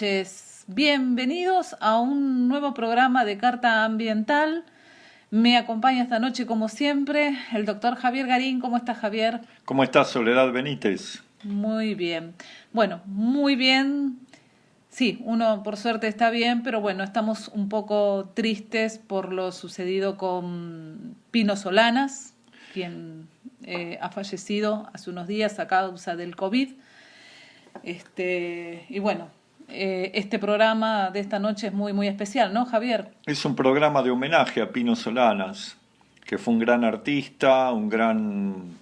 noches, bienvenidos a un nuevo programa de Carta Ambiental. Me acompaña esta noche, como siempre, el doctor Javier Garín. ¿Cómo estás, Javier? ¿Cómo estás, Soledad Benítez? Muy bien. Bueno, muy bien. Sí, uno por suerte está bien, pero bueno, estamos un poco tristes por lo sucedido con Pino Solanas, quien ha fallecido hace unos días a causa del COVID. Y bueno, este programa de esta noche es muy, muy especial, ¿no, Javier? Es un programa de homenaje a Pino Solanas, que fue un gran artista, un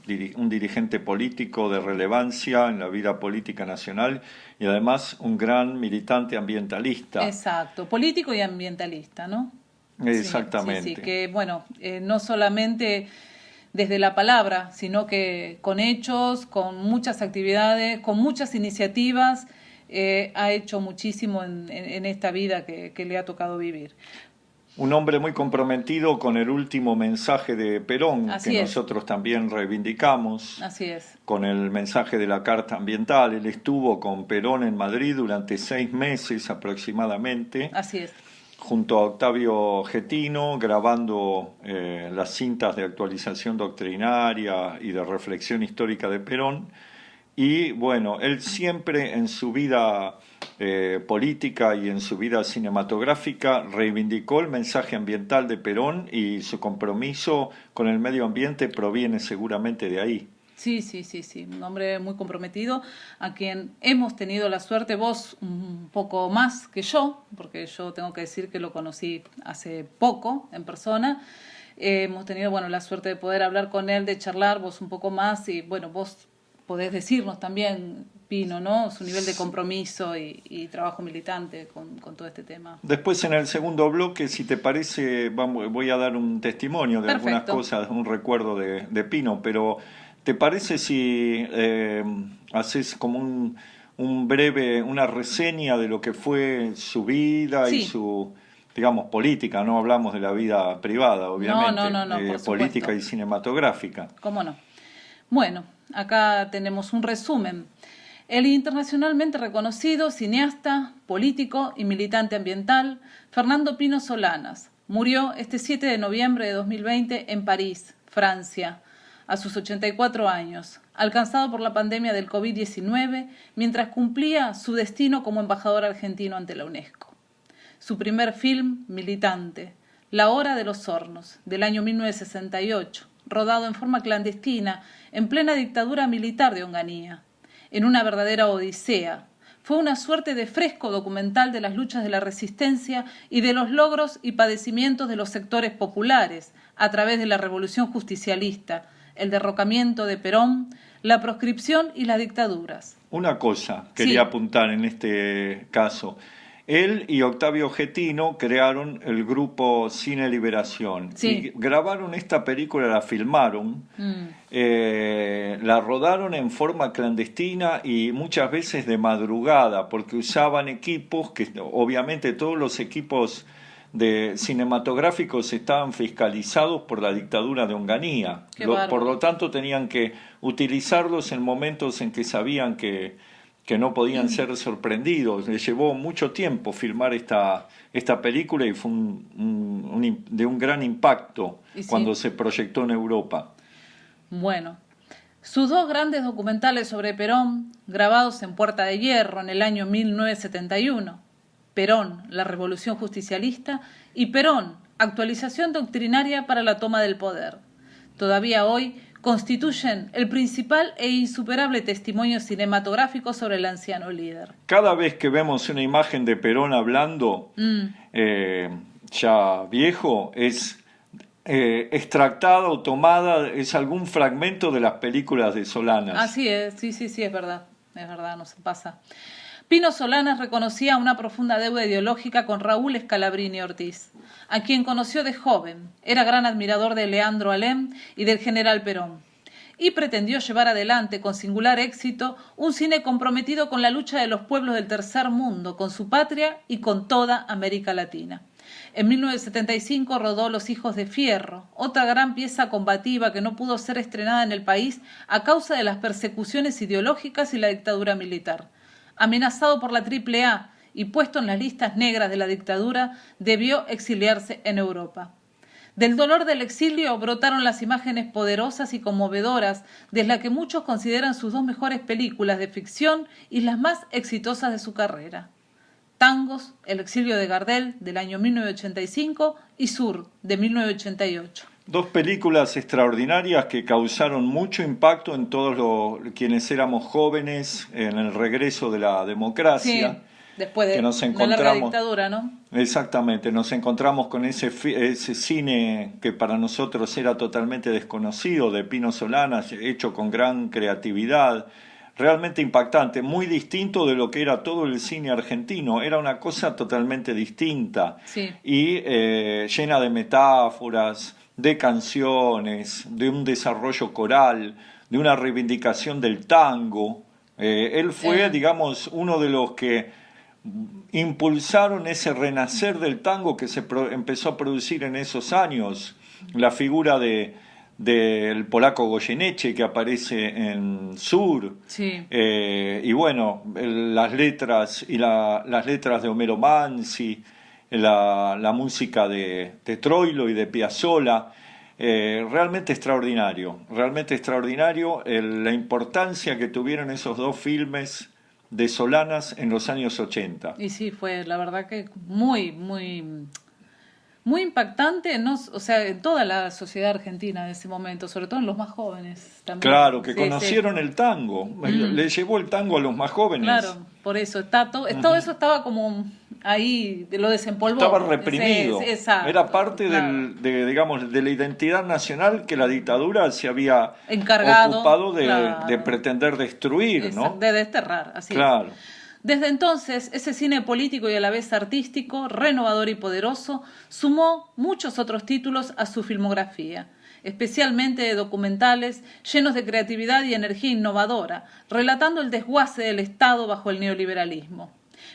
dirigente político de relevancia en la vida política nacional y además un gran militante ambientalista. Exacto, político y ambientalista, ¿no? Exactamente. Sí, que bueno, no solamente desde la palabra, sino que con hechos, con muchas actividades, con muchas iniciativas, ha hecho muchísimo en esta vida que le ha tocado vivir. Un hombre muy comprometido con el último mensaje de Perón, Así que es. nosotros también reivindicamos. Así es. Con el mensaje de la Carta Ambiental. Él estuvo con Perón en Madrid durante 6 meses aproximadamente. Así es. Junto a Octavio Getino, grabando las cintas de actualización doctrinaria y de reflexión histórica de Perón. Y bueno, él siempre en su vida política y en su vida cinematográfica reivindicó el mensaje ambiental de Perón, y su compromiso con el medio ambiente proviene seguramente de ahí. Sí, un hombre muy comprometido, a quien hemos tenido la suerte, vos un poco más que yo, porque yo tengo que decir que lo conocí hace poco en persona. Hemos tenido, bueno, la suerte de poder hablar con él, de charlar, vos un poco más, y bueno, vos podés decirnos también, Pino, ¿no? Su nivel de compromiso y trabajo militante con todo este tema. Después, en el segundo bloque, si te parece, voy a dar un testimonio de Perfecto. Algunas cosas, un recuerdo de Pino, pero ¿te parece si haces como una reseña de lo que fue su vida Sí. y su, digamos, política? No hablamos de la vida privada, obviamente. No, por política supuesto. y cinematográfica. ¿Cómo no? Bueno, acá tenemos un resumen. El internacionalmente reconocido cineasta, político y militante ambiental, Fernando Pino Solanas, murió este 7 de noviembre de 2020 en París, Francia, a sus 84 años, alcanzado por la pandemia del COVID-19, mientras cumplía su destino como embajador argentino ante la UNESCO. Su primer film militante, La Hora de los Hornos, del año 1968, rodado en forma clandestina en plena dictadura militar de Onganía. En una verdadera odisea, fue una suerte de fresco documental de las luchas de la resistencia y de los logros y padecimientos de los sectores populares a través de la revolución justicialista, el derrocamiento de Perón, la proscripción y las dictaduras. Una cosa quería apuntar en este caso. Él y Octavio Getino crearon el grupo Cine Liberación. Sí. Y grabaron esta película, la filmaron, la rodaron en forma clandestina y muchas veces de madrugada, porque usaban equipos que obviamente todos los equipos cinematográficos estaban fiscalizados por la dictadura de Onganía. Por lo tanto tenían que utilizarlos en momentos en que sabían que no podían ser sorprendidos. Les llevó mucho tiempo filmar esta película y fue de un gran impacto cuando se proyectó en Europa. Bueno, sus dos grandes documentales sobre Perón, grabados en Puerta de Hierro en el año 1971, Perón, la revolución justicialista, y Perón, actualización doctrinaria para la toma del poder, todavía hoy constituyen el principal e insuperable testimonio cinematográfico sobre el anciano líder. Cada vez que vemos una imagen de Perón hablando, ya viejo, es extractada o tomada, es algún fragmento de las películas de Solanas. Así es, sí, es verdad, nos pasa. Pino Solanas reconocía una profunda deuda ideológica con Raúl Scalabrini Ortiz, a quien conoció de joven. Era gran admirador de Leandro Alem y del general Perón, y pretendió llevar adelante con singular éxito un cine comprometido con la lucha de los pueblos del tercer mundo, con su patria y con toda América Latina. En 1975 rodó Los Hijos de Fierro, otra gran pieza combativa que no pudo ser estrenada en el país a causa de las persecuciones ideológicas y la dictadura militar. Amenazado por la AAA y puesto en las listas negras de la dictadura, debió exiliarse en Europa. Del dolor del exilio brotaron las imágenes poderosas y conmovedoras de las que muchos consideran sus 2 mejores películas de ficción y las más exitosas de su carrera. Tangos, El exilio de Gardel, del año 1985, y Sur, de 1988. 2 películas extraordinarias que causaron mucho impacto en todos quienes éramos jóvenes en el regreso de la democracia. Sí, después de que nos una larga encontramos, dictadura, ¿no? Exactamente, nos encontramos con ese cine que para nosotros era totalmente desconocido, de Pino Solanas, hecho con gran creatividad, realmente impactante, muy distinto de lo que era todo el cine argentino, era una cosa totalmente distinta, Sí. y llena de metáforas, de canciones, de un desarrollo coral, de una reivindicación del tango. Él fue, digamos, uno de los que impulsaron ese renacer del tango que se empezó a producir en esos años. La figura del polaco Goyeneche, que aparece en Sur, Sí. y bueno, las letras las letras de Homero Mansi, la música de Troilo y de Piazzolla, realmente extraordinario, la importancia que tuvieron esos 2 filmes de Solanas en los años 80. Y sí, fue la verdad que muy, muy, muy impactante, ¿no? O sea, en toda la sociedad argentina de ese momento, sobre todo en los más jóvenes también. Claro, que Sí, conocieron el tango, le llevó el tango a los más jóvenes. Claro, por eso todo eso estaba como ahí, lo desempolvó. Estaba reprimido. Sí, exacto, era parte claro. digamos, de la identidad nacional que la dictadura se había Encargado, ocupado claro, de pretender destruir, ¿no? De desterrar, así Claro. es. Desde entonces, ese cine político y a la vez artístico, renovador y poderoso, sumó muchos otros títulos a su filmografía, especialmente de documentales llenos de creatividad y energía innovadora, relatando el desguace del Estado bajo el neoliberalismo.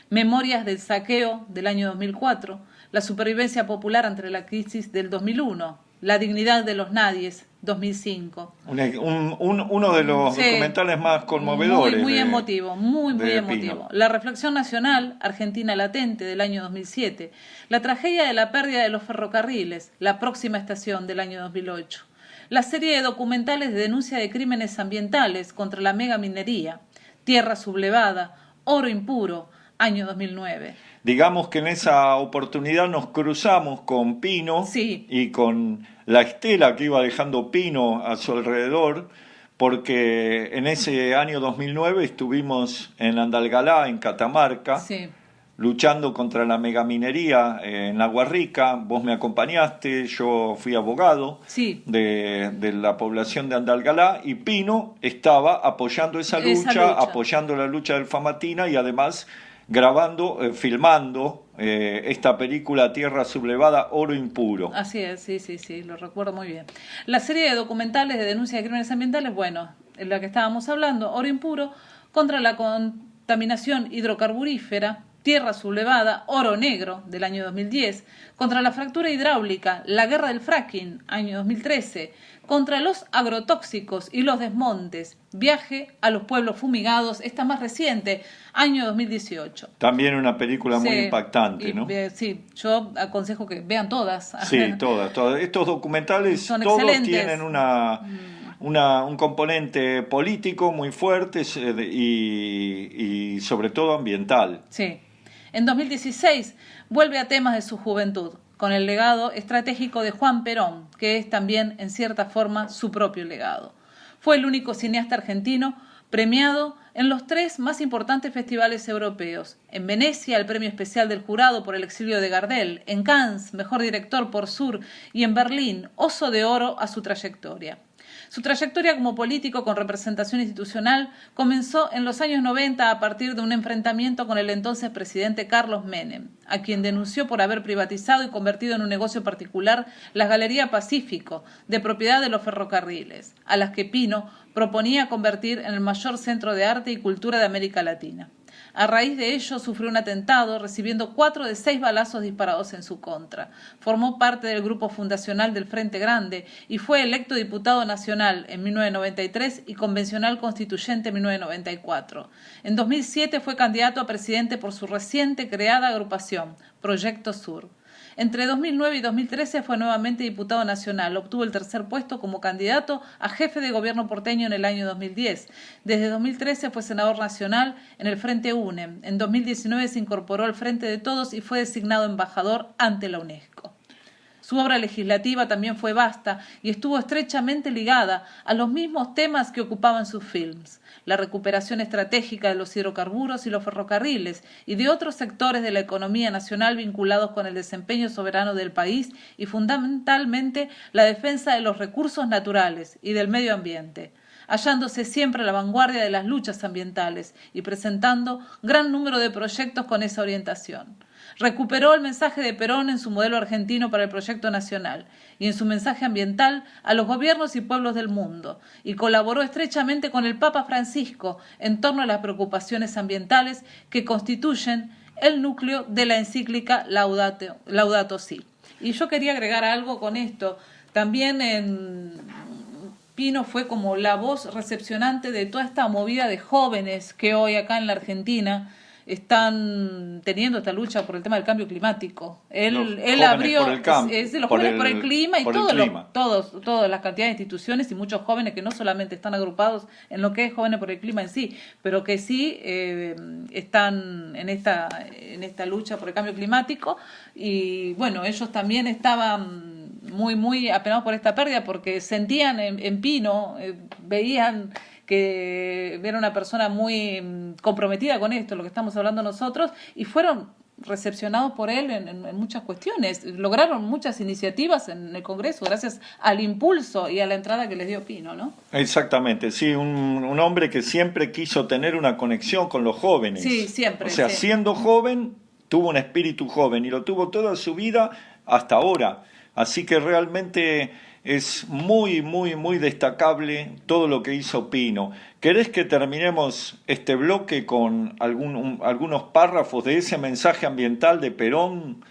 Memorias del saqueo, del año 2004, la supervivencia popular ante la crisis del 2001, la dignidad de los nadies, 2005. Uno de los documentales más conmovedores. Muy emotivo, muy de emotivo. Pino. La reflexión nacional, Argentina latente, del año 2007. La tragedia de la pérdida de los ferrocarriles, La próxima estación, del año 2008. La serie de documentales de denuncia de crímenes ambientales contra la megaminería, Tierra sublevada, Oro impuro, año 2009. Digamos que en esa oportunidad nos cruzamos con Pino, Sí. y con la estela que iba dejando Pino a su alrededor, porque en ese año 2009 estuvimos en Andalgalá, en Catamarca, Sí. luchando contra la megaminería en Agua Rica. Vos me acompañaste, yo fui abogado Sí. de la población de Andalgalá, y Pino estaba apoyando esa lucha, apoyando la lucha del Famatina, y además grabando, filmando esta película Tierra sublevada, Oro impuro. Así es, sí, lo recuerdo muy bien. La serie de documentales de denuncia de crímenes ambientales, bueno, en la que estábamos hablando, Oro impuro, contra la contaminación hidrocarburífera, Tierra sublevada, Oro negro, del año 2010, contra la fractura hidráulica, la guerra del fracking, año 2013, contra los agrotóxicos y los desmontes, Viaje a los pueblos fumigados, esta más reciente, año 2018. También una película muy impactante, ¿no? Sí, yo aconsejo que vean todas. Sí, todas. Estos documentales son todos excelentes. Tienen un componente político muy fuerte, y sobre todo ambiental. Sí. En 2016 vuelve a temas de su juventud, con el legado estratégico de Juan Perón, que es también, en cierta forma, su propio legado. Fue el único cineasta argentino premiado en los 3 más importantes festivales europeos. En Venecia, el premio especial del jurado por El exilio de Gardel. En Cannes, mejor director por Sur. Y en Berlín, Oso de Oro a su trayectoria. Su trayectoria como político con representación institucional comenzó en los años 90 a partir de un enfrentamiento con el entonces presidente Carlos Menem, a quien denunció por haber privatizado y convertido en un negocio particular las Galerías Pacífico, de propiedad de los ferrocarriles, a las que Pino proponía convertir en el mayor centro de arte y cultura de América Latina. A raíz de ello sufrió un atentado, recibiendo 4 de 6 balazos disparados en su contra. Formó parte del grupo fundacional del Frente Grande y fue electo diputado nacional en 1993 y convencional constituyente en 1994. En 2007 fue candidato a presidente por su reciente creada agrupación, Proyecto Sur. Entre 2009 y 2013 fue nuevamente diputado nacional. Obtuvo el tercer puesto como candidato a jefe de gobierno porteño en el año 2010. Desde 2013 fue senador nacional en el Frente UNE. En 2019 se incorporó al Frente de Todos y fue designado embajador ante la UNESCO. Su obra legislativa también fue vasta y estuvo estrechamente ligada a los mismos temas que ocupaban sus films: la recuperación estratégica de los hidrocarburos y los ferrocarriles y de otros sectores de la economía nacional vinculados con el desempeño soberano del país y fundamentalmente la defensa de los recursos naturales y del medio ambiente, hallándose siempre a la vanguardia de las luchas ambientales y presentando gran número de proyectos con esa orientación. Recuperó el mensaje de Perón en su modelo argentino para el proyecto nacional y en su mensaje ambiental a los gobiernos y pueblos del mundo, y colaboró estrechamente con el Papa Francisco en torno a las preocupaciones ambientales que constituyen el núcleo de la encíclica Laudato Si. Y yo quería agregar algo con esto. También Pino fue como la voz recepcionante de toda esta movida de jóvenes que hoy acá en la Argentina están teniendo esta lucha por el tema del cambio climático. Él abrió los jóvenes por el clima y todas las cantidades de instituciones y muchos jóvenes que no solamente están agrupados en lo que es Jóvenes por el Clima en sí, pero que sí están en esta lucha por el cambio climático. Y bueno, ellos también estaban muy apenados por esta pérdida porque sentían en Pino, veían que era una persona muy comprometida con esto, lo que estamos hablando nosotros, y fueron recepcionados por él en muchas cuestiones. Lograron muchas iniciativas en el Congreso gracias al impulso y a la entrada que les dio Pino, ¿no? Exactamente, sí, un hombre que siempre quiso tener una conexión con los jóvenes. Sí, siempre. O sea, sí. Siendo joven, tuvo un espíritu joven y lo tuvo toda su vida hasta ahora. Así que realmente es muy destacable todo lo que hizo Pino. ¿Querés que terminemos este bloque con algunos párrafos de ese mensaje ambiental de Perón,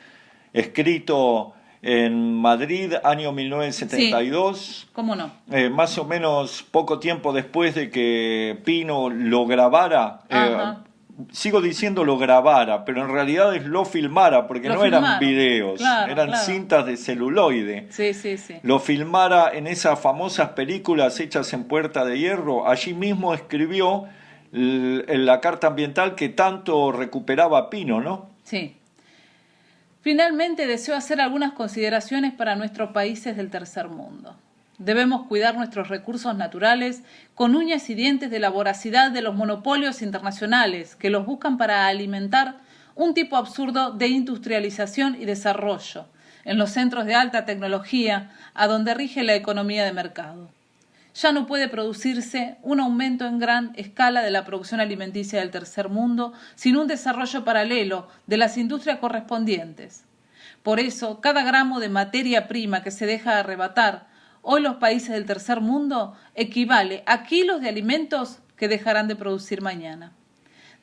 escrito en Madrid, año 1972? Sí, ¿cómo no? Más o menos poco tiempo después de que Pino lo grabara. Sigo diciendo lo grabara, pero en realidad es lo filmara, porque no eran videos, eran cintas de celuloide. Sí. Lo filmara en esas famosas películas hechas en Puerta de Hierro. Allí mismo escribió la carta ambiental que tanto recuperaba Pino, ¿no? Sí. Finalmente deseo hacer algunas consideraciones para nuestros países del tercer mundo. Debemos cuidar nuestros recursos naturales con uñas y dientes de la voracidad de los monopolios internacionales que los buscan para alimentar un tipo absurdo de industrialización y desarrollo en los centros de alta tecnología a donde rige la economía de mercado. Ya no puede producirse un aumento en gran escala de la producción alimenticia del tercer mundo sin un desarrollo paralelo de las industrias correspondientes. Por eso, cada gramo de materia prima que se deja arrebatar hoy los países del tercer mundo equivale a kilos de alimentos que dejarán de producir mañana.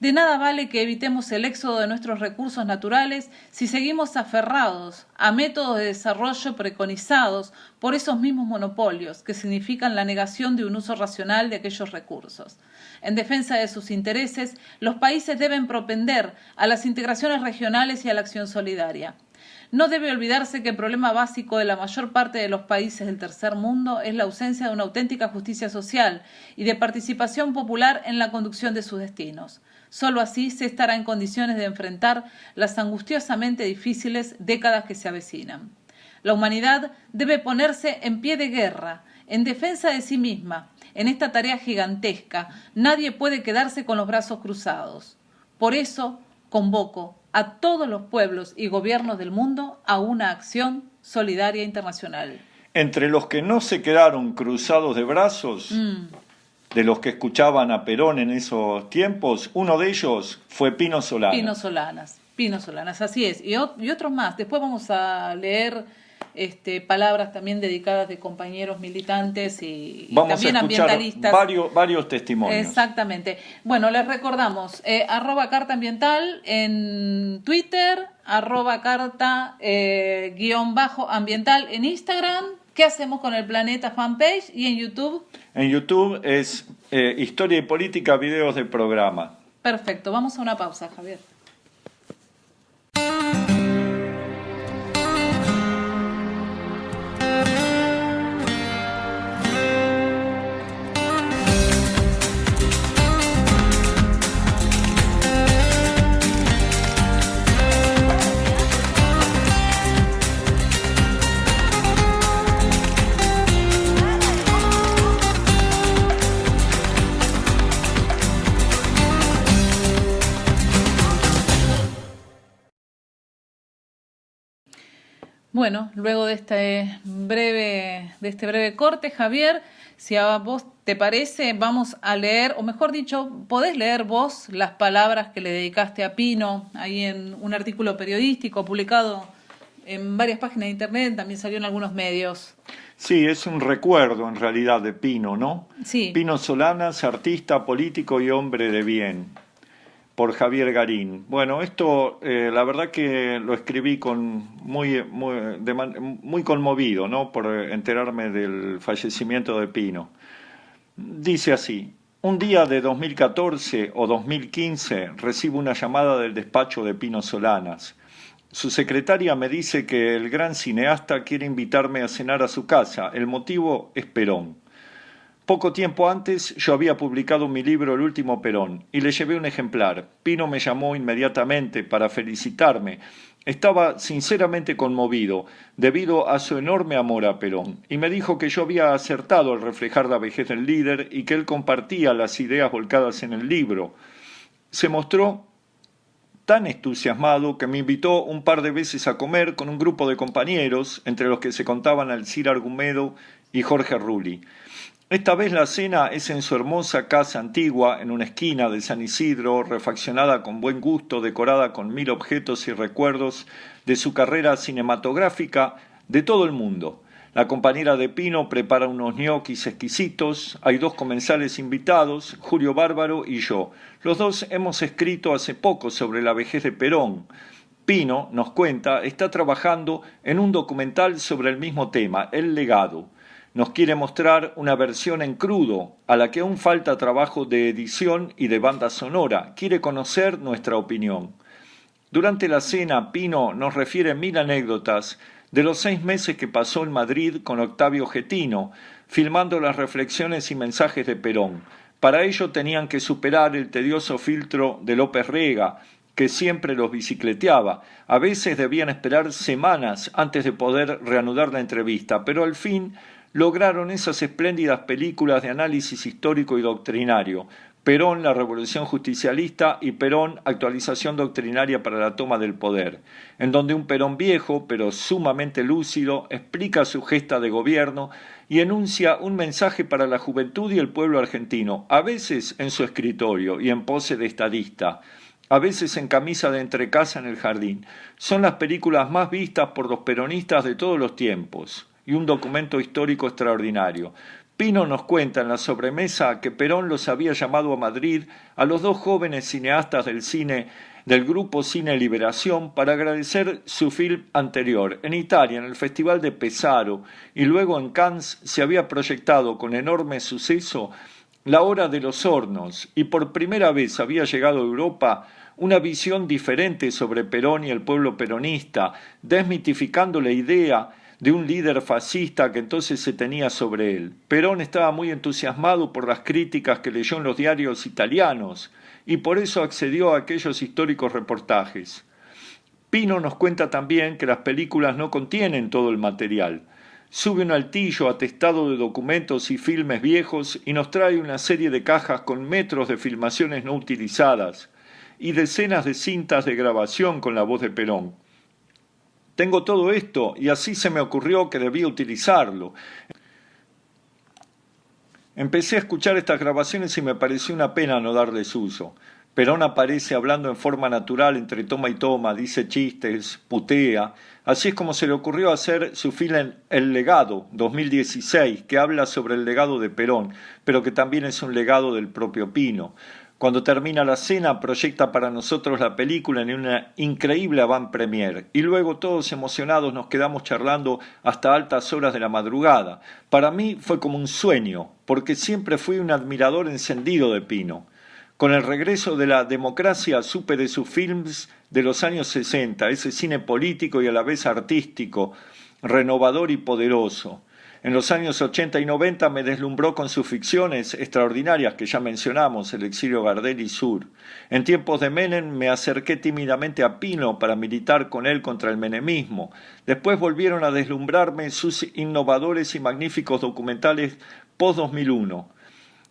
De nada vale que evitemos el éxodo de nuestros recursos naturales si seguimos aferrados a métodos de desarrollo preconizados por esos mismos monopolios, que significan la negación de un uso racional de aquellos recursos. En defensa de sus intereses, los países deben propender a las integraciones regionales y a la acción solidaria. No debe olvidarse que el problema básico de la mayor parte de los países del tercer mundo es la ausencia de una auténtica justicia social y de participación popular en la conducción de sus destinos. Solo así se estará en condiciones de enfrentar las angustiosamente difíciles décadas que se avecinan. La humanidad debe ponerse en pie de guerra, en defensa de sí misma. En esta tarea gigantesca, nadie puede quedarse con los brazos cruzados. Por eso, convoco a todos los pueblos y gobiernos del mundo a una acción solidaria internacional. Entre los que no se quedaron cruzados de brazos, de los que escuchaban a Perón en esos tiempos, uno de ellos fue Pino Solanas. Pino Solanas, así es. Y otros más. Después vamos a leer palabras también dedicadas de compañeros militantes y Vamos también a escuchar ambientalistas. varios testimonios. Exactamente. Bueno, les recordamos, @carta ambiental en Twitter, @carta _ambiental en Instagram. ¿Qué hacemos con el Planeta fanpage? Y en YouTube. En YouTube es Historia y Política, videos de programa. Perfecto, vamos a una pausa, Javier. Bueno, luego de este breve corte, Javier, si a vos te parece, vamos a leer, o mejor dicho, podés leer vos las palabras que le dedicaste a Pino, ahí en un artículo periodístico publicado en varias páginas de internet, también salió en algunos medios. Sí, es un recuerdo en realidad de Pino, ¿no? Sí. Pino Solanas, artista, político y hombre de bien, por Javier Garín. Bueno, esto la verdad que lo escribí con muy conmovido, ¿no? Por enterarme del fallecimiento de Pino. Dice así: un día de 2014 o 2015 recibo una llamada del despacho de Pino Solanas. Su secretaria me dice que el gran cineasta quiere invitarme a cenar a su casa. El motivo es Perón. Poco tiempo antes yo había publicado mi libro El último Perón y le llevé un ejemplar. Pino me llamó inmediatamente para felicitarme. Estaba sinceramente conmovido debido a su enorme amor a Perón y me dijo que yo había acertado al reflejar la vejez del líder y que él compartía las ideas volcadas en el libro. Se mostró tan entusiasmado que me invitó un par de veces a comer con un grupo de compañeros, entre los que se contaban Alcira Argumedo y Jorge Rulli. Esta vez la cena es en su hermosa casa antigua, en una esquina de San Isidro, refaccionada con buen gusto, decorada con 1000 objetos y recuerdos de su carrera cinematográfica de todo el mundo. La compañera de Pino prepara unos ñoquis exquisitos, hay 2 comensales invitados, Julio Bárbaro y yo. Los 2 hemos escrito hace poco sobre la vejez de Perón. Pino, nos cuenta, está trabajando en un documental sobre el mismo tema, El legado. Nos quiere mostrar una versión en crudo, a la que aún falta trabajo de edición y de banda sonora. Quiere conocer nuestra opinión. Durante la cena, Pino nos refiere 1000 anécdotas de los 6 meses que pasó en Madrid con Octavio Getino, filmando las reflexiones y mensajes de Perón. Para ello tenían que superar el tedioso filtro de López Rega, que siempre los bicicleteaba. A veces debían esperar semanas antes de poder reanudar la entrevista, pero al fin lograron esas espléndidas películas de análisis histórico y doctrinario: Perón, la revolución justicialista, y Perón, actualización doctrinaria para la toma del poder, en donde un Perón viejo, pero sumamente lúcido, explica su gesta de gobierno y enuncia un mensaje para la juventud y el pueblo argentino, a veces en su escritorio y en pose de estadista, a veces en camisa de entrecasa en el jardín. Son las películas más vistas por los peronistas de todos los tiempos y un documento histórico extraordinario. Pino nos cuenta en la sobremesa que Perón los había llamado a Madrid a los 2 jóvenes cineastas del grupo Cine Liberación para agradecer su film anterior. En Italia, en el Festival de Pesaro y luego en Cannes, se había proyectado con enorme suceso La Hora de los Hornos y por primera vez había llegado a Europa una visión diferente sobre Perón y el pueblo peronista, desmitificando la idea de un líder fascista que entonces se tenía sobre él. Perón estaba muy entusiasmado por las críticas que leyó en los diarios italianos y por eso accedió a aquellos históricos reportajes. Pino nos cuenta también que las películas no contienen todo el material. Sube un altillo atestado de documentos y filmes viejos y nos trae una serie de cajas con metros de filmaciones no utilizadas y decenas de cintas de grabación con la voz de Perón. Tengo todo esto y así se me ocurrió que debía utilizarlo. Empecé a escuchar estas grabaciones y me pareció una pena no darles uso. Perón aparece hablando en forma natural entre toma y toma, dice chistes, putea. Así es como se le ocurrió hacer su film El Legado, 2016, que habla sobre el legado de Perón, pero que también es un legado del propio Pino. Cuando termina la cena, proyecta para nosotros la película en una increíble avant-première y luego todos emocionados nos quedamos charlando hasta altas horas de la madrugada. Para mí fue como un sueño, porque siempre fui un admirador encendido de Pino. Con el regreso de la democracia supe de sus films de los años 60, ese cine político y a la vez artístico, renovador y poderoso. En los años 80 y 90 me deslumbró con sus ficciones extraordinarias que ya mencionamos, El exilio Gardel y Sur. En tiempos de Menem me acerqué tímidamente a Pino para militar con él contra el menemismo. Después volvieron a deslumbrarme sus innovadores y magníficos documentales post-2001.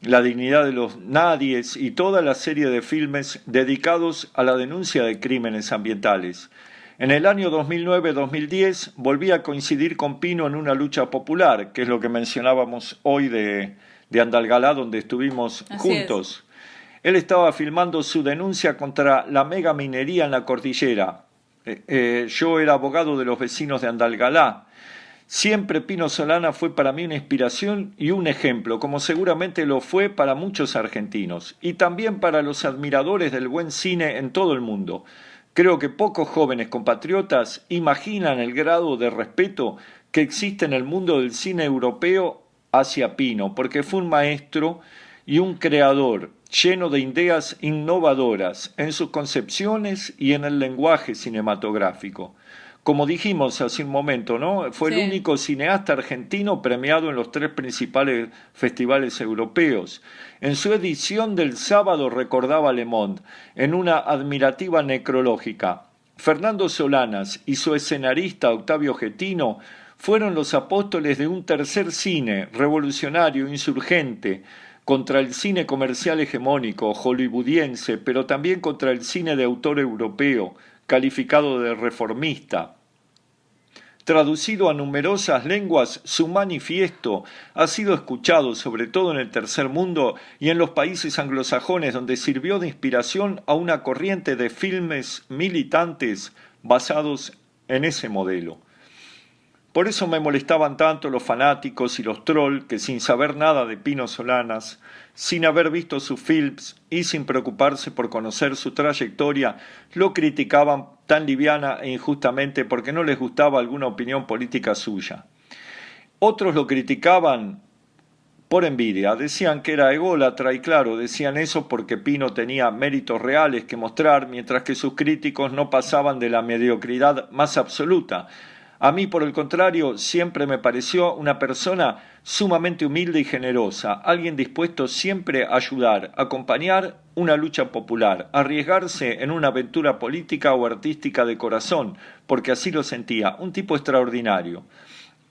La dignidad de los nadies y toda la serie de filmes dedicados a la denuncia de crímenes ambientales. En el año 2009-2010 volví a coincidir con Pino en una lucha popular, que es lo que mencionábamos hoy de Andalgalá, donde estuvimos juntos. Él estaba filmando su denuncia contra la mega minería en la cordillera. Yo era abogado de los vecinos de Andalgalá. Siempre Pino Solana fue para mí una inspiración y un ejemplo, como seguramente lo fue para muchos argentinos, y también para los admiradores del buen cine en todo el mundo. Creo que pocos jóvenes compatriotas imaginan el grado de respeto que existe en el mundo del cine europeo hacia Pino, porque fue un maestro y un creador lleno de ideas innovadoras en sus concepciones y en el lenguaje cinematográfico. Como dijimos hace un momento, ¿no? Fue el único cineasta argentino premiado en los 3 principales festivales europeos. En su edición del sábado recordaba Le Monde, en una admirativa necrológica. Fernando Solanas y su escenarista Octavio Getino fueron los apóstoles de un tercer cine, revolucionario, insurgente, contra el cine comercial hegemónico, hollywoodiense, pero también contra el cine de autor europeo, calificado de reformista. Traducido a numerosas lenguas, su manifiesto ha sido escuchado sobre todo en el tercer mundo y en los países anglosajones, donde sirvió de inspiración a una corriente de filmes militantes basados en ese modelo. Por eso me molestaban tanto los fanáticos y los trolls que, sin saber nada de Pino Solanas, sin haber visto sus films y sin preocuparse por conocer su trayectoria, lo criticaban tan liviana e injustamente porque no les gustaba alguna opinión política suya. Otros lo criticaban por envidia, decían que era ególatra y claro, decían eso porque Pino tenía méritos reales que mostrar, mientras que sus críticos no pasaban de la mediocridad más absoluta. A mí, por el contrario, siempre me pareció una persona sumamente humilde y generosa, alguien dispuesto siempre a ayudar, a acompañar una lucha popular, a arriesgarse en una aventura política o artística de corazón, porque así lo sentía, un tipo extraordinario.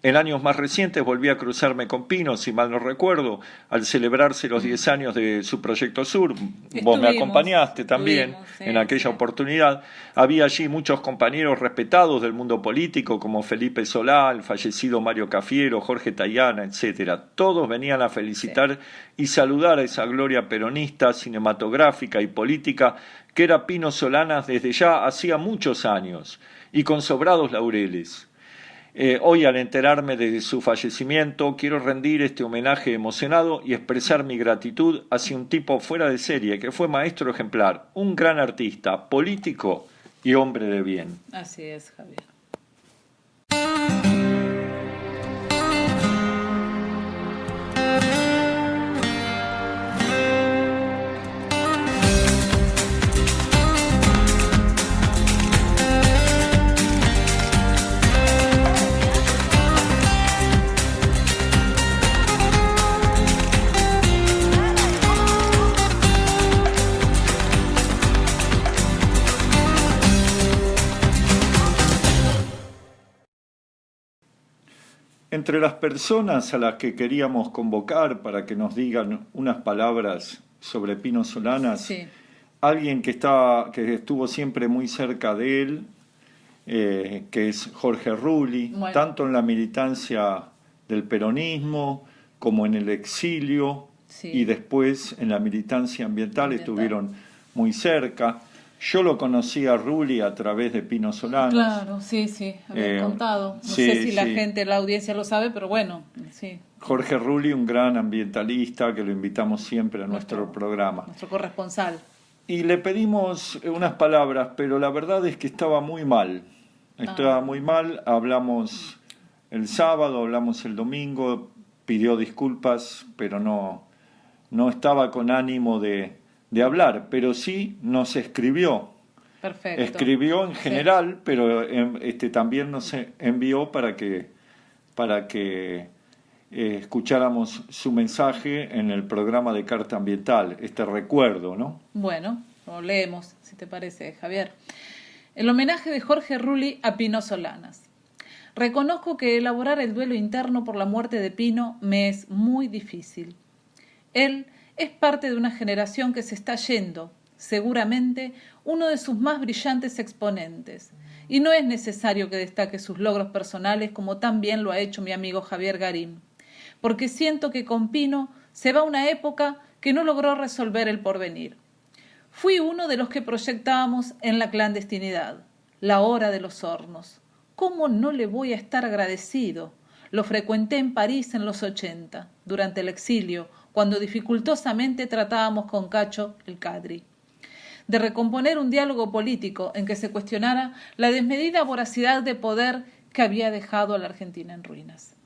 En años más recientes volví a cruzarme con Pino, si mal no recuerdo, al celebrarse los 10 años de su Proyecto Sur. Vos me acompañaste también en aquella oportunidad. Había allí muchos compañeros respetados del mundo político, como Felipe Solá, el fallecido Mario Cafiero, Jorge Tayana, etc. Todos venían a felicitar y saludar a esa gloria peronista, cinematográfica y política que era Pino Solanas desde ya hacía muchos años, y con sobrados laureles. Hoy, al enterarme de su fallecimiento, quiero rendir este homenaje emocionado y expresar mi gratitud hacia un tipo fuera de serie que fue maestro ejemplar, un gran artista, político y hombre de bien. Así es, Javier. Entre las personas a las que queríamos convocar para que nos digan unas palabras sobre Pino Solanas, alguien que estuvo siempre muy cerca de él, que es Jorge Rulli, tanto en la militancia del peronismo como en el exilio y después en la militancia ambiental estuvieron muy cerca. Yo lo conocí a Rulli a través de Pino Solanas. Claro, sí, había contado. No sé si la gente, la audiencia lo sabe, pero bueno, sí. Jorge Rulli, un gran ambientalista que lo invitamos siempre a nuestro programa. Nuestro corresponsal. Y le pedimos unas palabras, pero la verdad es que estaba muy mal. Estaba muy mal, hablamos el sábado, hablamos el domingo, pidió disculpas, pero no estaba con ánimo de hablar, pero sí nos escribió. Perfecto. Escribió en general, sí. Pero también nos envió para que escucháramos su mensaje en el programa de Carta Ambiental, este recuerdo, ¿no? Bueno, lo leemos, si te parece, Javier. El homenaje de Jorge Rulli a Pino Solanas. Reconozco que elaborar el duelo interno por la muerte de Pino me es muy difícil. Él es parte de una generación que se está yendo, seguramente uno de sus más brillantes exponentes, y no es necesario que destaque sus logros personales como tan bien lo ha hecho mi amigo Javier Garín, porque siento que con Pino se va una época que no logró resolver el porvenir. Fui uno de los que proyectábamos en la clandestinidad, La Hora de los Hornos. ¿Cómo no le voy a estar agradecido? Lo frecuenté en París en los 80, durante el exilio, cuando dificultosamente tratábamos con Cacho el Cadri. De recomponer un diálogo político en que se cuestionara la desmedida voracidad de poder que había dejado a la Argentina en ruinas.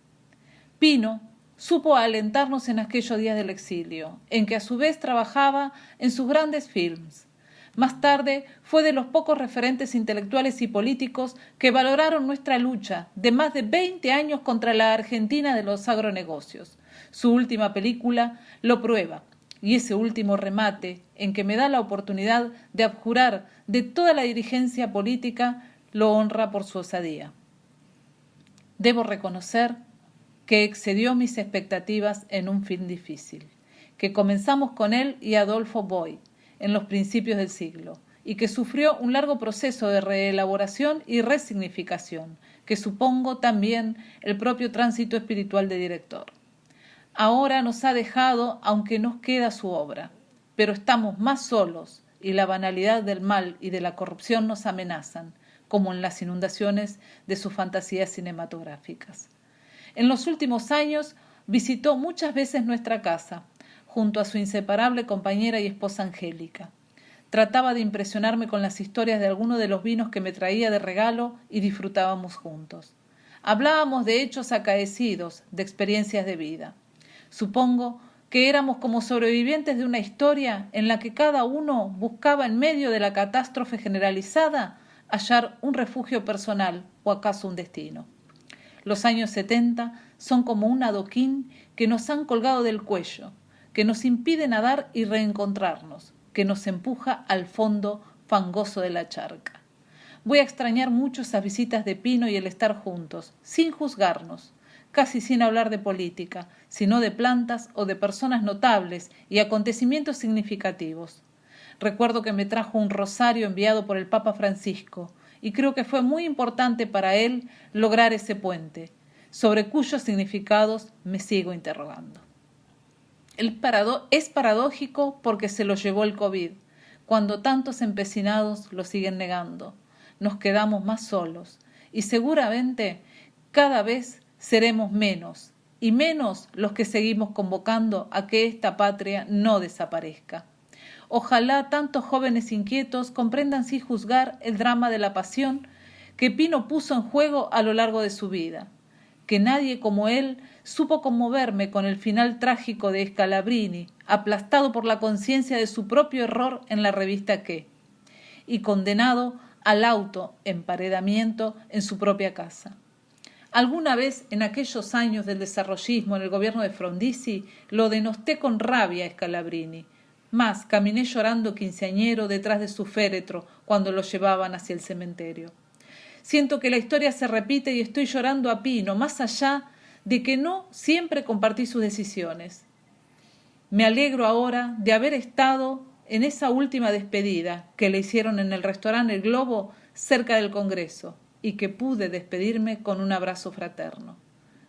Pino supo alentarnos en aquellos días del exilio, en que a su vez trabajaba en sus grandes films. Más tarde fue de los pocos referentes intelectuales y políticos que valoraron nuestra lucha de más de 20 años contra la Argentina de los agronegocios. Su última película lo prueba, y ese último remate en que me da la oportunidad de abjurar de toda la dirigencia política lo honra por su osadía. Debo reconocer que excedió mis expectativas en un film difícil, que comenzamos con él y Adolfo Boy en los principios del siglo, y que sufrió un largo proceso de reelaboración y resignificación, que supongo también el propio tránsito espiritual de director. Ahora nos ha dejado, aunque nos queda su obra, pero estamos más solos y la banalidad del mal y de la corrupción nos amenazan, como en las inundaciones de sus fantasías cinematográficas. En los últimos años visitó muchas veces nuestra casa, junto a su inseparable compañera y esposa Angélica. Trataba de impresionarme con las historias de algunos de los vinos que me traía de regalo y disfrutábamos juntos. Hablábamos de hechos acaecidos, de experiencias de vida. Supongo que éramos como sobrevivientes de una historia en la que cada uno buscaba en medio de la catástrofe generalizada hallar un refugio personal o acaso un destino. Los años 70 son como un adoquín que nos han colgado del cuello, que nos impide nadar y reencontrarnos, que nos empuja al fondo fangoso de la charca. Voy a extrañar mucho esas visitas de Pino y el estar juntos, sin juzgarnos, casi sin hablar de política, sino de plantas o de personas notables y acontecimientos significativos. Recuerdo que me trajo un rosario enviado por el Papa Francisco, y creo que fue muy importante para él lograr ese puente, sobre cuyos significados me sigo interrogando. Es paradójico porque se lo llevó el COVID, cuando tantos empecinados lo siguen negando. Nos quedamos más solos, y seguramente cada vez seremos menos, y menos los que seguimos convocando a que esta patria no desaparezca. Ojalá tantos jóvenes inquietos comprendan sin juzgar el drama de la pasión que Pino puso en juego a lo largo de su vida. Que nadie como él supo conmoverme con el final trágico de Scalabrini, aplastado por la conciencia de su propio error en la revista Qué, y condenado al autoemparedamiento en su propia casa. Alguna vez, en aquellos años del desarrollismo en el gobierno de Frondizi, lo denosté con rabia a Scalabrini. Más, caminé llorando quinceañero detrás de su féretro cuando lo llevaban hacia el cementerio. Siento que la historia se repite y estoy llorando a Pino, más allá de que no siempre compartí sus decisiones. Me alegro ahora de haber estado en esa última despedida que le hicieron en el restaurante El Globo cerca del Congreso y que pude despedirme con un abrazo fraterno.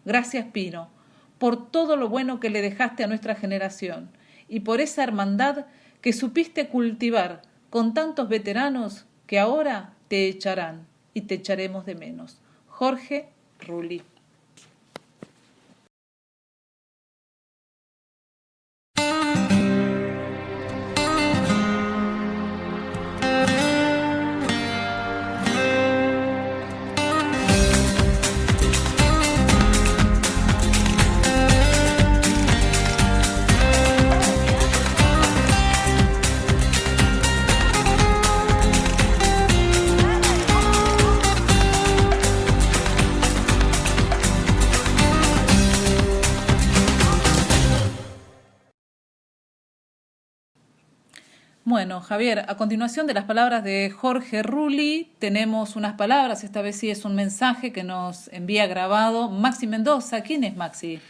Gracias, Pino, por todo lo bueno que le dejaste a nuestra generación y por esa hermandad que supiste cultivar con tantos veteranos que ahora te echarán y te echaremos de menos. Jorge Rulli. Bueno, Javier, a continuación de las palabras de Jorge Rulli, tenemos unas palabras, esta vez sí es un mensaje que nos envía grabado Maxi Mendoza. ¿Quién es Maxi?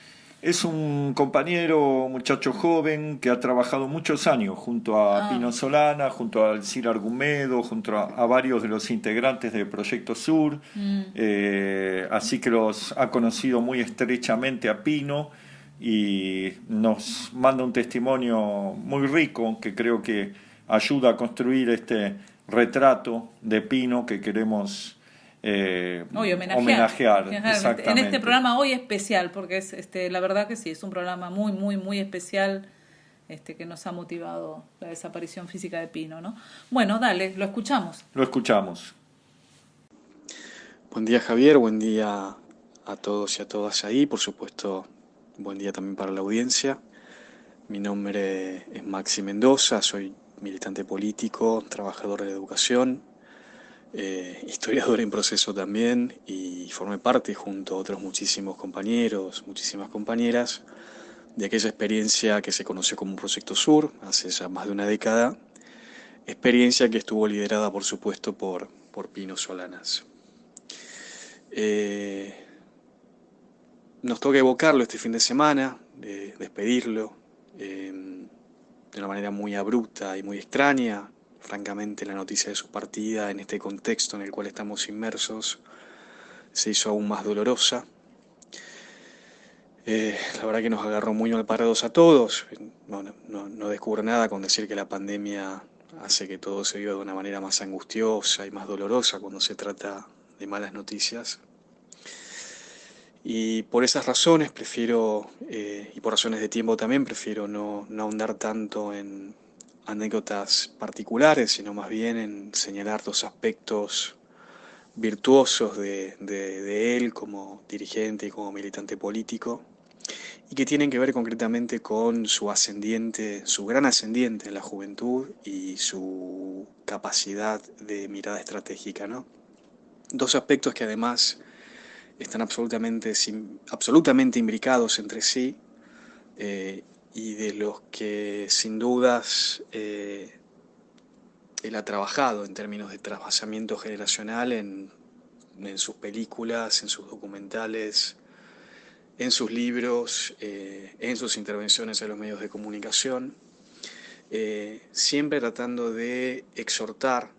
Es un compañero, muchacho joven, que ha trabajado muchos años junto a Pino Solana, junto a Alcira Argumedo, junto a varios de los integrantes de Proyecto Sur, así que los ha conocido muy estrechamente a Pino y nos manda un testimonio muy rico que creo que ayuda a construir este retrato de Pino que queremos Hoy homenajear. Exactamente. En este programa hoy especial, porque es la verdad que sí, es un programa muy, muy, muy especial que nos ha motivado la desaparición física de Pino, ¿no? Bueno, dale, lo escuchamos. Lo escuchamos. Buen día, Javier, buen día a todos y a todas ahí, por supuesto, buen día también para la audiencia. Mi nombre es Maxi Mendoza, soy militante político, trabajador de la educación, historiador en proceso también, y formé parte junto a otros muchísimos compañeros, muchísimas compañeras, de aquella experiencia que se conoció como Proyecto Sur hace ya más de una década, experiencia que estuvo liderada por supuesto por Pino Solanas. Nos toca evocarlo este fin de semana, despedirlo de una manera muy abrupta y muy extraña. Francamente, la noticia de su partida en este contexto en el cual estamos inmersos se hizo aún más dolorosa. La verdad que nos agarró muy mal parados a todos. No descubro nada con decir que la pandemia hace que todo se viva de una manera más angustiosa y más dolorosa cuando se trata de malas noticias. Y por esas razones prefiero, y por razones de tiempo también, prefiero no ahondar tanto en anécdotas particulares, sino más bien en señalar dos aspectos virtuosos de él como dirigente y como militante político, y que tienen que ver concretamente con su gran ascendiente en la juventud y su capacidad de mirada estratégica, ¿no? Dos aspectos que además están absolutamente imbricados entre sí, y de los que sin dudas él ha trabajado en términos de trasvasamiento generacional en sus películas, en sus documentales, en sus libros, en sus intervenciones en los medios de comunicación, siempre tratando de exhortar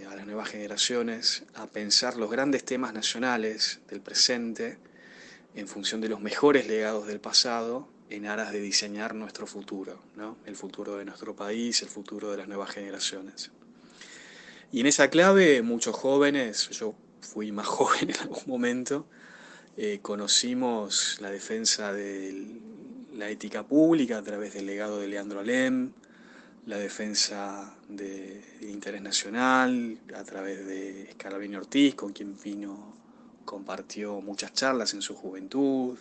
a las nuevas generaciones a pensar los grandes temas nacionales del presente en función de los mejores legados del pasado, en aras de diseñar nuestro futuro, ¿no? El futuro de nuestro país, el futuro de las nuevas generaciones. Y en esa clave, muchos jóvenes, yo fui más joven en algún momento, conocimos la defensa de la ética pública a través del legado de Leandro Alem, la defensa del interés nacional a través de Scalabrini Ortiz, con quien Pino compartió muchas charlas en su juventud,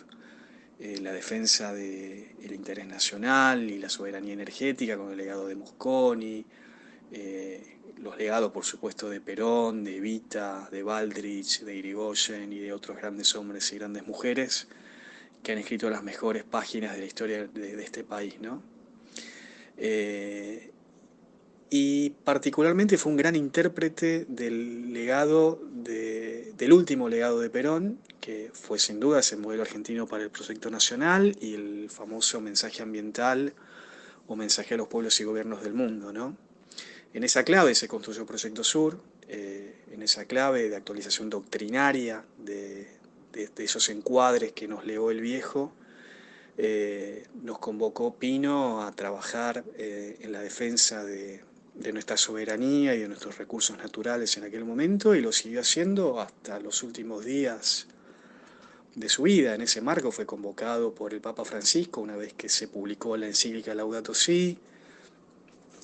la defensa del interés nacional y la soberanía energética con el legado de Mosconi, los legados por supuesto de Perón, de Evita, de Baldrich, de Irigoyen y de otros grandes hombres y grandes mujeres que han escrito las mejores páginas de la historia de este país, ¿no? Y particularmente fue un gran intérprete del legado del último legado de Perón, que fue sin duda ese modelo argentino para el proyecto nacional y el famoso mensaje ambiental o mensaje a los pueblos y gobiernos del mundo, ¿no? En esa clave se construyó Proyecto Sur, en esa clave de actualización doctrinaria de esos encuadres que nos legó el viejo, nos convocó Pino a trabajar en la defensa de nuestra soberanía y de nuestros recursos naturales en aquel momento, y lo siguió haciendo hasta los últimos días de su vida. En ese marco fue convocado por el Papa Francisco una vez que se publicó la encíclica Laudato Si,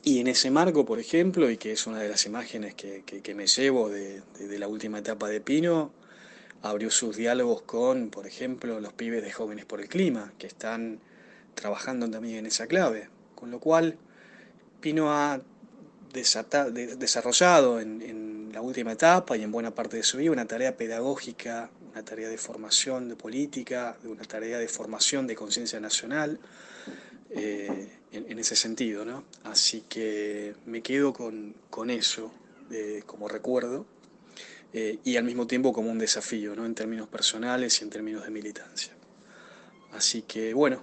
y en ese marco, por ejemplo, y que es una de las imágenes que me llevo de la última etapa de Pino, abrió sus diálogos con, por ejemplo, los pibes de Jóvenes por el Clima, que están trabajando también en esa clave. Con lo cual, Pino ha desarrollado en la última etapa y en buena parte de su vida una tarea pedagógica, una tarea de formación de política, una tarea de formación de conciencia nacional, en ese sentido, ¿no? Así que me quedo con eso como recuerdo, y al mismo tiempo como un desafío, ¿no? En términos personales y en términos de militancia. Así que bueno,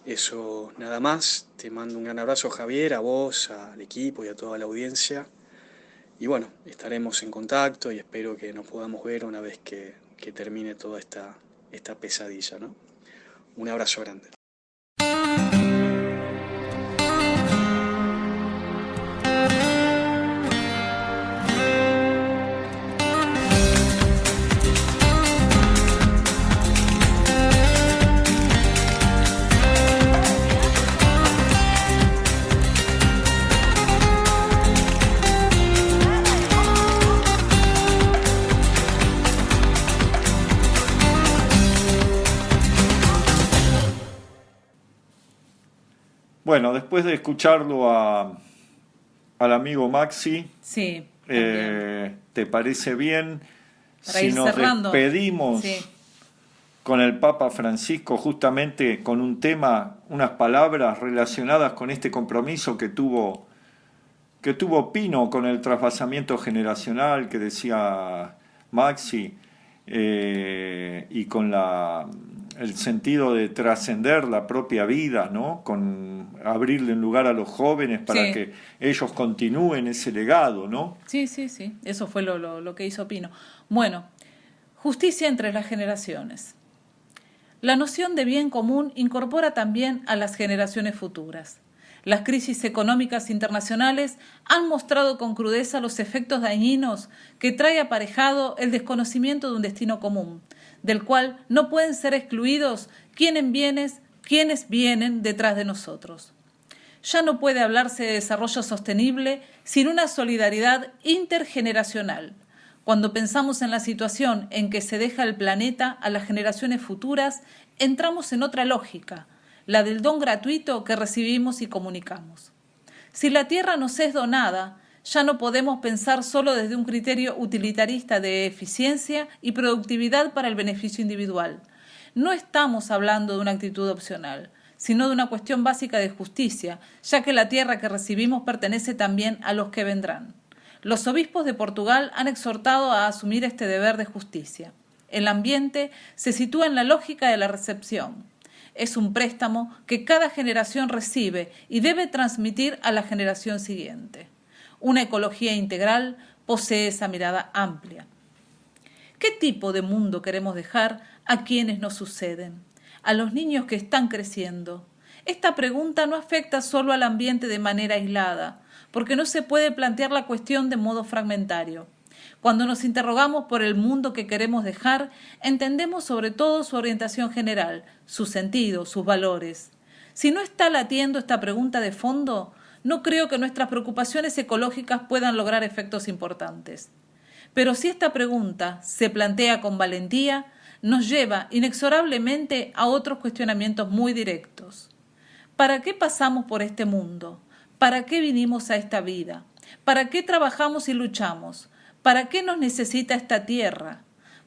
eso nada más. Te mando un gran abrazo, Javier, a vos, al equipo y a toda la audiencia. Y bueno, estaremos en contacto y espero que nos podamos ver una vez que termine toda esta pesadilla, ¿no? Un abrazo grande. Bueno, después de escucharlo al amigo Maxi, Sí, ¿te parece bien para si ir nos cerrando. despedimos Sí. con el Papa Francisco, justamente con un tema, unas palabras relacionadas con este compromiso que tuvo Pino con el trasvasamiento generacional que decía Maxi, y con el sentido de trascender la propia vida, ¿no? Con abrirle un lugar a los jóvenes para Sí. que ellos continúen ese legado, ¿no? Sí, eso fue lo que hizo Pino. Bueno, justicia entre las generaciones. La noción de bien común incorpora también a las generaciones futuras. Las crisis económicas internacionales han mostrado con crudeza los efectos dañinos que trae aparejado el desconocimiento de un destino común, del cual no pueden ser excluidos quienes vienen detrás de nosotros. Ya no puede hablarse de desarrollo sostenible sin una solidaridad intergeneracional. Cuando pensamos en la situación en que se deja el planeta a las generaciones futuras, entramos en otra lógica, la del don gratuito que recibimos y comunicamos. Si la tierra nos es donada, ya no podemos pensar solo desde un criterio utilitarista de eficiencia y productividad para el beneficio individual. No estamos hablando de una actitud opcional, sino de una cuestión básica de justicia, ya que la tierra que recibimos pertenece también a los que vendrán. Los obispos de Portugal han exhortado a asumir este deber de justicia. El ambiente se sitúa en la lógica de la recepción. Es un préstamo que cada generación recibe y debe transmitir a la generación siguiente. Una ecología integral posee esa mirada amplia. ¿Qué tipo de mundo queremos dejar a quienes nos suceden? A los niños que están creciendo. Esta pregunta no afecta solo al ambiente de manera aislada, porque no se puede plantear la cuestión de modo fragmentario. Cuando nos interrogamos por el mundo que queremos dejar, entendemos sobre todo su orientación general, su sentido, sus valores. Si no está latiendo esta pregunta de fondo, no creo que nuestras preocupaciones ecológicas puedan lograr efectos importantes. Pero si esta pregunta se plantea con valentía, nos lleva inexorablemente a otros cuestionamientos muy directos. ¿Para qué pasamos por este mundo? ¿Para qué vinimos a esta vida? ¿Para qué trabajamos y luchamos? ¿Para qué nos necesita esta tierra?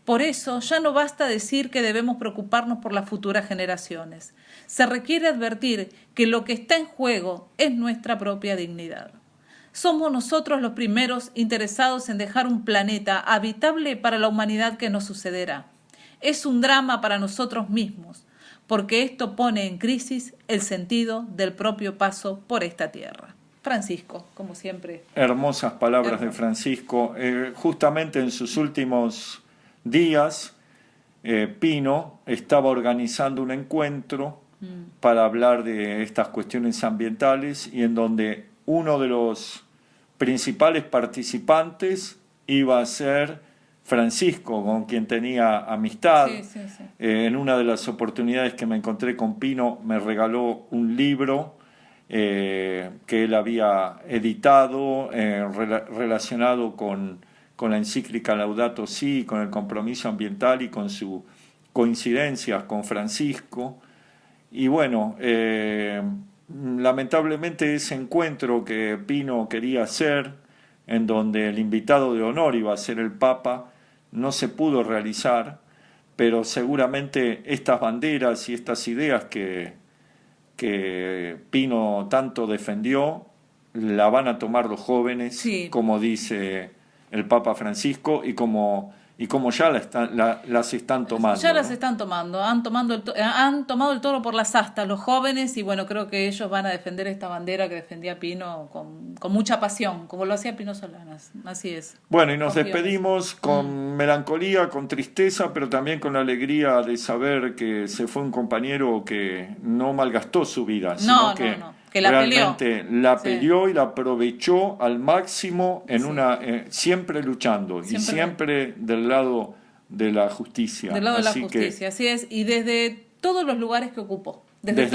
Por eso ya no basta decir que debemos preocuparnos por las futuras generaciones. Se requiere advertir que lo que está en juego es nuestra propia dignidad. Somos nosotros los primeros interesados en dejar un planeta habitable para la humanidad que nos sucederá. Es un drama para nosotros mismos, porque esto pone en crisis el sentido del propio paso por esta tierra. Francisco, como siempre. Hermosas palabras de Francisco. Justamente en sus últimos días, Pino estaba organizando un encuentro para hablar de estas cuestiones ambientales y en donde uno de los principales participantes iba a ser Francisco, con quien tenía amistad. Sí, sí, sí. En una de las oportunidades que me encontré con Pino, me regaló un libro que él había editado relacionado con la encíclica Laudato Si, con el compromiso ambiental y con sus coincidencias con Francisco. Y bueno, lamentablemente ese encuentro que Pino quería hacer, en donde el invitado de honor iba a ser el Papa, no se pudo realizar, pero seguramente estas banderas y estas ideas que Pino tanto defendió, la van a tomar los jóvenes, Sí. como dice el Papa Francisco, y como ya las están tomando. Ya las ¿no? están tomando, han tomado el toro por las astas los jóvenes y bueno, creo que ellos van a defender esta bandera que defendía Pino con mucha pasión, como lo hacía Pino Solanas, así es. Bueno, y nos Confío en despedimos con melancolía, con tristeza, pero también con la alegría de saber que se fue un compañero que no malgastó su vida, sino que la realmente peleó. la Sí. peleó y la aprovechó al máximo en Sí. siempre luchando y siempre del lado de la justicia. Del lado de la Así justicia, así es, y desde todos los lugares que ocupó. Desde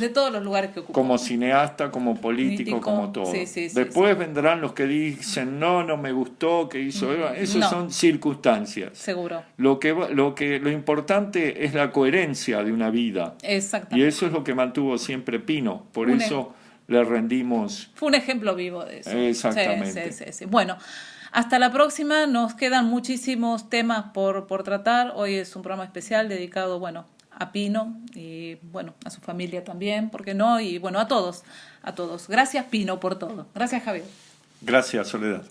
todos los lugares que ocupó. Como cineasta, como político, como todo. Sí, Después vendrán los que dicen, no me gustó, que hizo Eva. Eso No. son circunstancias. Seguro. Lo importante es la coherencia de una vida. Exactamente. Y eso es lo que mantuvo siempre Pino. Por eso le rendimos. Fue un ejemplo vivo de eso. Exactamente. Sí. Bueno, hasta la próxima. Nos quedan muchísimos temas por tratar. Hoy es un programa especial dedicado, bueno, a Pino y bueno, a su familia también, ¿por qué no? Y bueno, a todos. Gracias, Pino, por todo. Gracias, Javier. Gracias, Soledad.